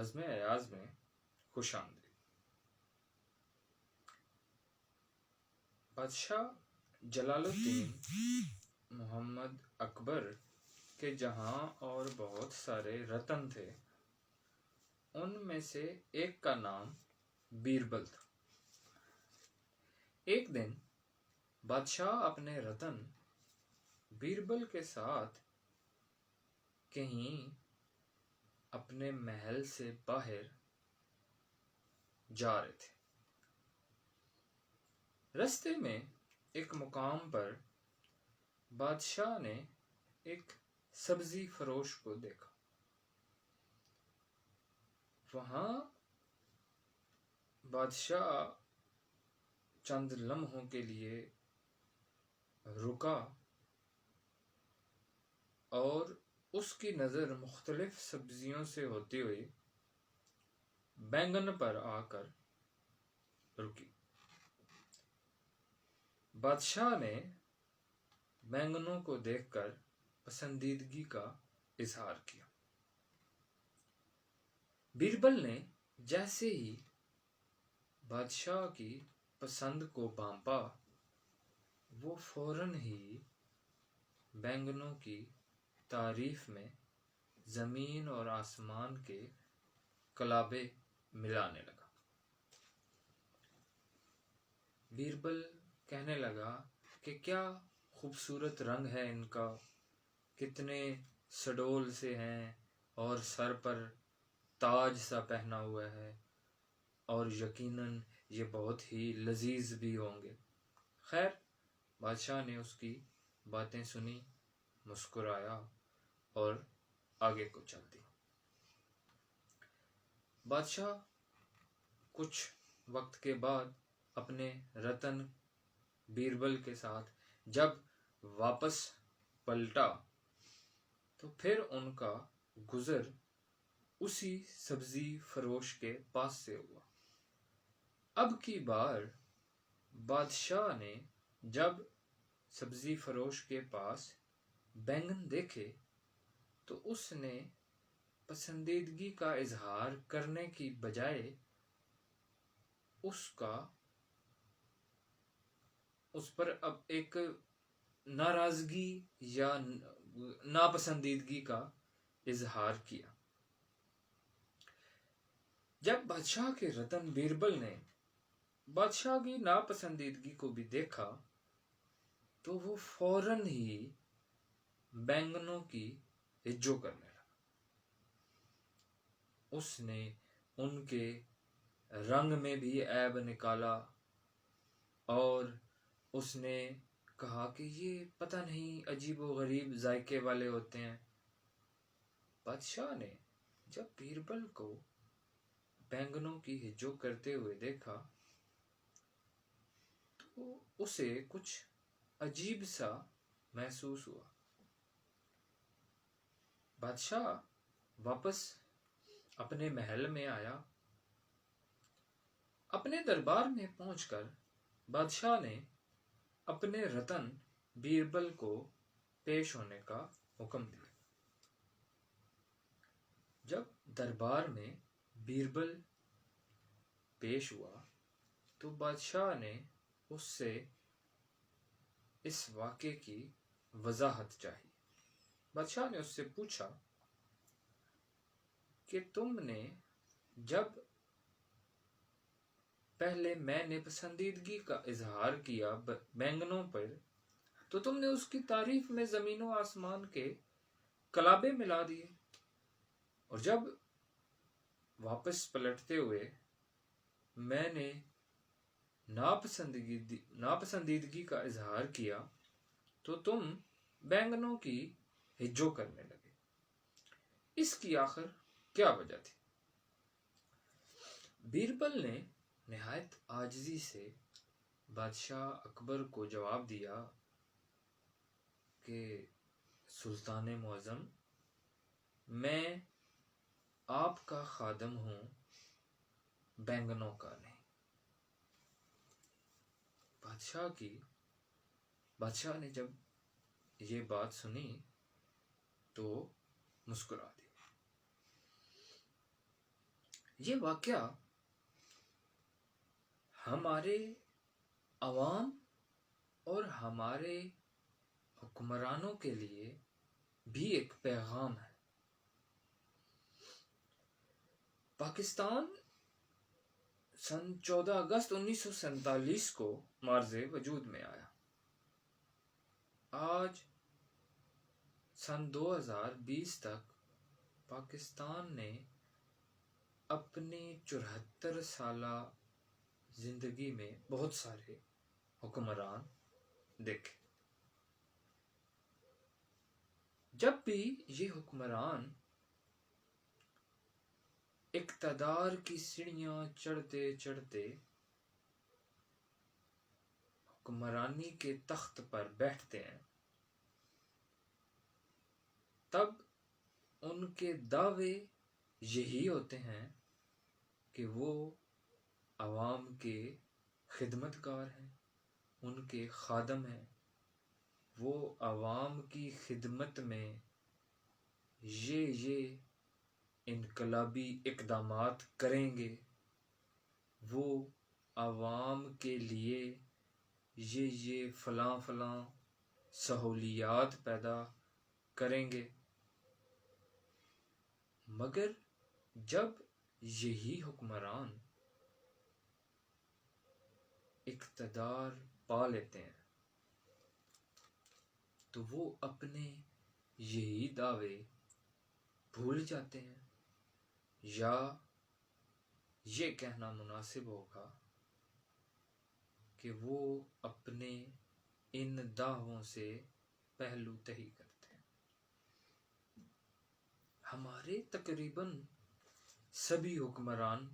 بزم ایاز میں خوش آمدید۔ بادشاہ جلال الدین محمد اکبر کے جہاں اور بہت سارے رتن تھے، ان میں سے ایک کا نام بیربل تھا۔ ایک دن بادشاہ اپنے رتن بیربل کے ساتھ کہیں اپنے محل سے باہر جا رہے تھے۔ رستے میں ایک مقام پر بادشاہ نے ایک سبزی فروش کو دیکھا۔ وہاں بادشاہ چند لمحوں کے لیے رکا اور اس کی نظر مختلف سبزیوں سے ہوتے ہوئے بینگن پر آ کر رکی۔ بادشاہ نے بینگنوں کو دیکھ کر پسندیدگی کا اظہار کیا۔ بیربل نے جیسے ہی بادشاہ کی پسند کو بھانپا، وہ فوراً ہی بینگنوں کی تعریف میں زمین اور آسمان کے کلابے ملانے لگا۔ بیربل کہنے لگا کہ کیا خوبصورت رنگ ہے ان کا، کتنے سڈول سے ہیں اور سر پر تاج سا پہنا ہوا ہے، اور یقیناً یہ بہت ہی لذیذ بھی ہوں گے۔ خیر، بادشاہ نے اس کی باتیں سنی، مسکرایا اور آگے کو چل دیا۔ بادشاہ کچھ وقت کے بعد اپنے رتن بیربل کے ساتھ جب واپس پلٹا تو پھر ان کا گزر اسی سبزی فروش کے پاس سے ہوا۔ اب کی بار بادشاہ نے جب سبزی فروش کے پاس بینگن دیکھے تو اس نے پسندیدگی کا اظہار کرنے کی بجائے اس پر اب ایک ناراضگی یا ناپسندیدگی کا اظہار کیا۔ جب بادشاہ کے رتن بیربل نے بادشاہ کی ناپسندیدگی کو بھی دیکھا تو وہ فوراً ہی بینگنوں کی ہجو کرنے لگا۔ اس نے ان کے رنگ میں بھی عیب نکالا اور اس نے کہا کہ یہ پتہ نہیں عجیب و غریب ذائقے والے ہوتے ہیں۔ بادشاہ نے جب بیربل کو بینگنوں کی ہجو کرتے ہوئے دیکھا تو اسے کچھ عجیب سا محسوس ہوا۔ بادشاہ واپس اپنے محل میں آیا۔ اپنے دربار میں پہنچ کر بادشاہ نے اپنے رتن بیربل کو پیش ہونے کا حکم دیا۔ جب دربار میں بیربل پیش ہوا تو بادشاہ نے اس سے اس واقعے کی وضاحت چاہی۔ بادشاہ نے اس سے پوچھا کہ تم نے جب پہلے میں نے پسندیدگی کا اظہار کیا بینگنوں پر تو تم نے اس کی تعریف میں زمین و آسمان کے کلابے ملا دیے، اور جب واپس پلٹتے ہوئے میں نے ناپسندیدگی کا اظہار کیا تو تم بینگنوں کی ہجو کرنے لگے۔ اس کی آخر کیا وجہ تھی؟ بیربل نے نہایت عاجزی سے بادشاہ اکبر کو جواب دیا کہ سلطان معظم، میں آپ کا خادم ہوں، بینگنوں کا نہیں۔ بادشاہ نے جب یہ بات سنی تو مسکرا دی۔ یہ واقعہ ہمارے عوام اور ہمارے حکمرانوں کے لیے بھی ایک پیغام ہے۔ پاکستان سن 14 اگست 1947 کو مارز وجود میں آیا۔ آج سن 2020 تک پاکستان نے اپنی 74 سالہ زندگی میں بہت سارے حکمران دیکھے۔ جب بھی یہ حکمران اقتدار کی سیڑھیاں چڑھتے چڑھتے حکمرانی کے تخت پر بیٹھتے ہیں، تب ان کے دعوے یہی ہوتے ہیں کہ وہ عوام کے خدمتگار ہیں، ان کے خادم ہیں، وہ عوام کی خدمت میں یہ انقلابی اقدامات کریں گے، وہ عوام کے لیے یہ فلاں سہولیات پیدا کریں گے۔ مگر جب یہی حکمران اقتدار پا لیتے ہیں تو وہ اپنے یہی دعوے بھول جاتے ہیں، یا یہ کہنا مناسب ہوگا کہ وہ اپنے ان دعووں سے پہلو تہی کرتے ہیں۔ ہمارے تقریباً سبھی حکمران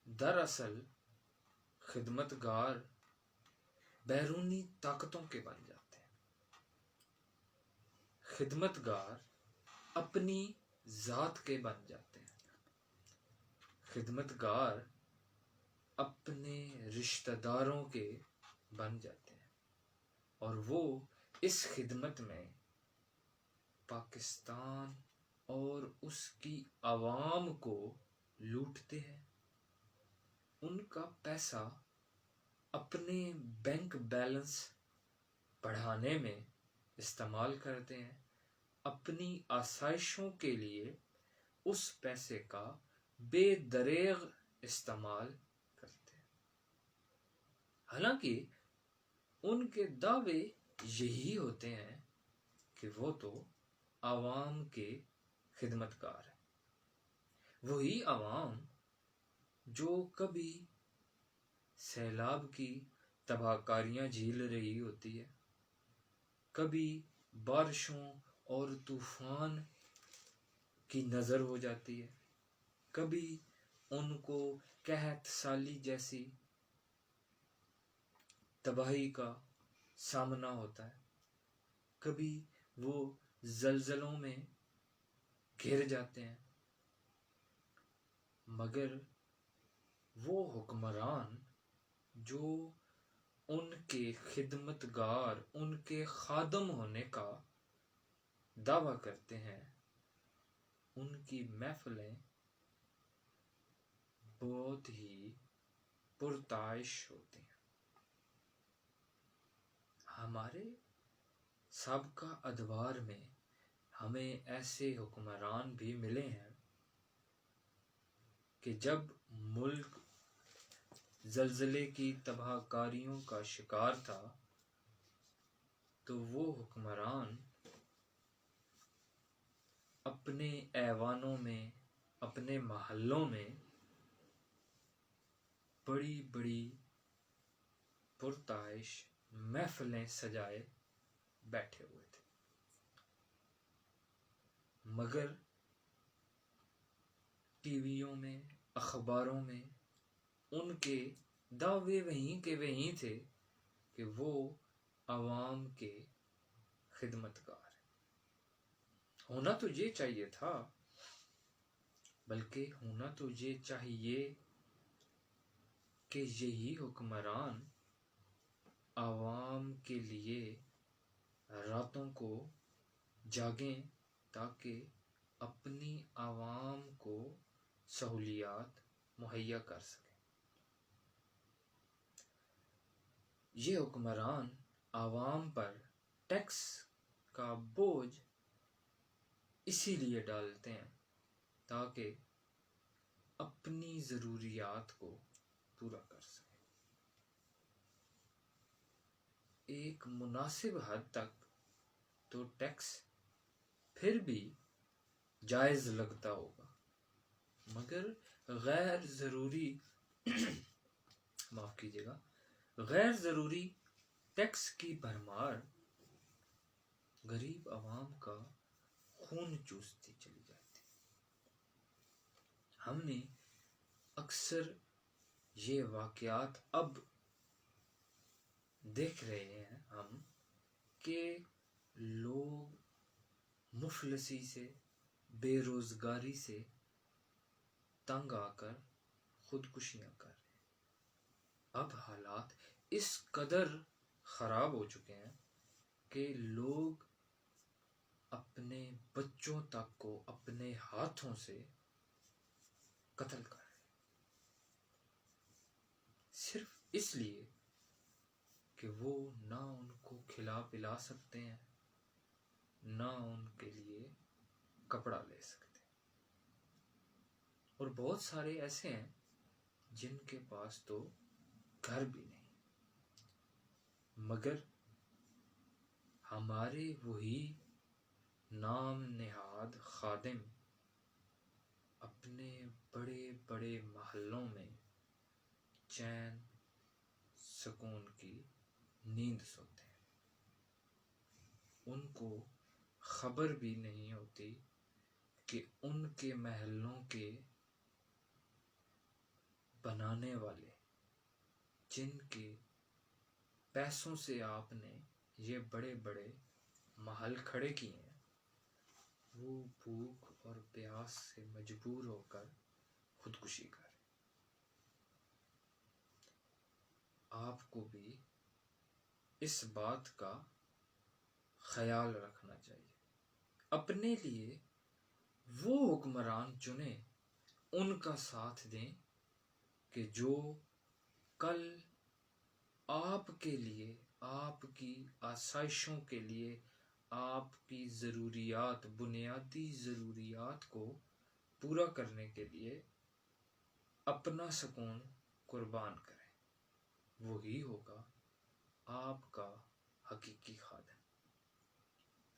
دراصل خدمتگار بیرونی طاقتوں کے بن جاتے ہیں۔ خدمتگار اپنی ذات کے بن جاتے ہیں۔ خدمتگار اپنے رشتہ داروں کے بن جاتے ہیں، اور وہ اس خدمت میں پاکستان اور اس کی عوام کو لوٹتے ہیں۔ ان کا پیسہ اپنے بینک بیلنس بڑھانے میں استعمال کرتے ہیں، اپنی آسائشوں کے لیے اس پیسے کا بے دریغ استعمال کرتے ہیں، حالانکہ ان کے دعوے یہی ہوتے ہیں کہ وہ تو عوام کے خدمتگار ہیں۔ وہی عوام جو کبھی سیلاب کی تباہ کاریاں جھیل رہی ہوتی ہے، کبھی بارشوں اور طوفان کی نظر ہو جاتی ہے، کبھی ان کو قحط سالی جیسی تباہی کا سامنا ہوتا ہے، کبھی وہ زلزلوں میں گر جاتے ہیں، مگر وہ حکمران جو ان کے خدمتگار، ان کے خادم ہونے کا دعویٰ کرتے ہیں، ان کی محفلیں بہت ہی پرتعش ہوتی ہیں۔ ہمارے سابقہ ادوار میں ہمیں ایسے حکمران بھی ملے ہیں کہ جب ملک زلزلے کی تباہ کاریوں کا شکار تھا تو وہ حکمران اپنے ایوانوں میں، اپنے محلوں میں بڑی بڑی پرتعش محفلیں سجائے بیٹھے ہوئے تھے، مگر ٹی ویوں میں، اخباروں میں ان کے دعوے وہیں کے وہیں تھے کہ وہ عوام کے خدمتگار ہیں۔ ہونا تو یہ چاہیے تھا، بلکہ ہونا تو یہ چاہیے کہ یہی حکمران عوام کے لیے راتوں کو جاگیں تاکہ اپنی عوام کو سہولیات مہیا کر سکیں۔ یہ حکمران عوام پر ٹیکس کا بوجھ اسی لیے ڈالتے ہیں تاکہ اپنی ضروریات کو پورا کر سکیں۔ ایک مناسب حد تک تو ٹیکس پھر بھی جائز لگتا ہوگا، مگر غیر ضروری معاف کیجیے گا، غیر ضروری ٹیکس کی بھرمار غریب عوام کا خون چوستی چلی جاتی۔ ہم نے اکثر یہ واقعات اب دیکھ رہے ہیں ہم کہ لوگ مفلسی سے، بے روزگاری سے تنگ آ کر خودکشیاں کر رہے ہیں۔ اب حالات اس قدر خراب ہو چکے ہیں کہ لوگ اپنے بچوں تک کو اپنے ہاتھوں سے قتل کر رہے ہیں، صرف اس لیے کہ وہ نہ ان کو کھلا پلا سکتے ہیں، نہ ان کے لیے کپڑا لے سکتے ہیں۔ اور بہت سارے ایسے ہیں جن کے پاس تو گھر بھی نہیں، مگر ہمارے وہی نام نہاد خادم اپنے بڑے بڑے محلوں میں چین سکون کی نیند سوتے ہیں۔ ان کو خبر بھی نہیں ہوتی کہ ان کے محلوں کے بنانے والے، جن کے پیسوں سے آپ نے یہ بڑے بڑے محل کھڑے کیے ہیں، وہ بھوک اور پیاس سے مجبور ہو کر خودکشی کر۔ آپ کو بھی اس بات کا خیال رکھنا چاہیے، اپنے لیے وہ حکمران چنیں، ان کا ساتھ دیں کہ جو کل آپ کے لیے، آپ کی آسائشوں کے لیے، آپ کی ضروریات، بنیادی ضروریات کو پورا کرنے کے لیے اپنا سکون قربان کریں۔ وہی ہوگا آپ کا حقیقی خادم۔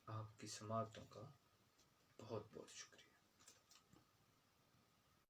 آپ کی سماعتوں کا بہت بہت شکریہ۔